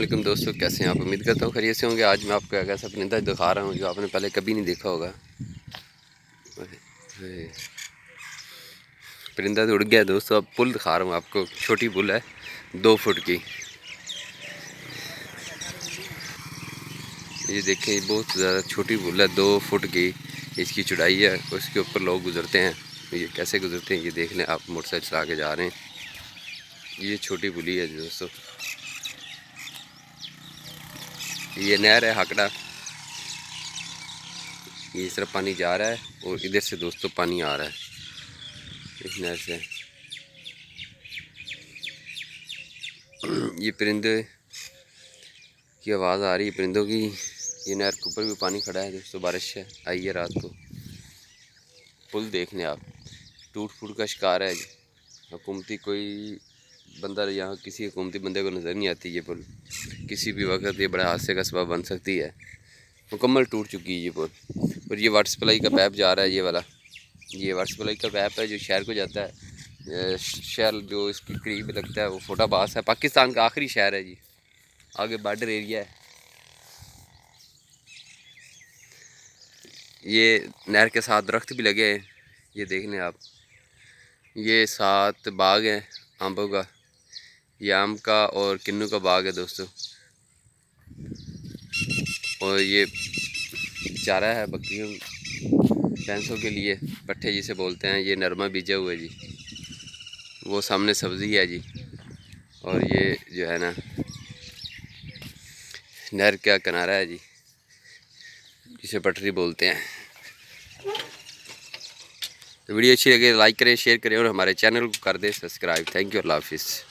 वालेकुम दोस्तों, कैसे हैं आप। उम्मीद करता हूँ खैरियत से होंगे। आज मैं आपको एक ऐसा परिंदा दिखा रहा हूँ जो आपने पहले कभी नहीं देखा होगा। परिंदा तो उड़ गया दोस्तों। अब पुल दिखा रहा हूँ आपको, छोटी पुल है 2 फुट की। ये देखें, बहुत ज़्यादा छोटी पुल है, 2 फुट की इसकी चौड़ाई है। उसके ऊपर लोग गुजरते हैं। ये कैसे गुजरते हैं ये देख लें आप। मोटरसाइकिल चला के जा रहे हैं। ये छोटी पुली है दोस्तों। ये नहर है हाकड़ा। ये इस तरफ पानी जा रहा है और इधर से दोस्तों पानी आ रहा है इस नहर से। ये परिंदे की आवाज़ आ रही है परिंदों की। ये नहर के ऊपर भी पानी खड़ा है दोस्तों। बारिश है आई है रात को। पुल देख लें आप, टूट फूट का शिकार है। हुकूमती कोई बंदा यहाँ, किसी हुकूमती बंदे को नज़र नहीं आती ये पुल। किसी भी वक्त ये बड़ा हादसे का सबब बन सकती है। मुकम्मल टूट चुकी है ये पुल। और ये वाटर सप्लाई का पैप जा रहा है, ये वाला। ये वाटर सप्लाई का पैप है जो शहर को जाता है। शहर जो इसके करीब लगता है वो फोटाबास है, पाकिस्तान का आखिरी शहर है जी। आगे बॉर्डर एरिया है। ये नहर के साथ दरख्त भी लगे हैं, ये देख लें आप। ये 7 बाग हैं आमों का। ये आम का और किन्नू का बाग है दोस्तों। और ये चारा है बकरियों भैंसों के लिए, पट्ठे जिसे बोलते हैं। ये नरमा बीजा हुआ है जी। वो सामने सब्ज़ी है जी। और ये जो है ना नहर का किनारा है जी, जिसे पटरी बोलते हैं। तो वीडियो अच्छी लगे लाइक करें, शेयर करें और हमारे चैनल को कर दें सब्सक्राइब। थैंक यू, अल्लाह हाफिज़।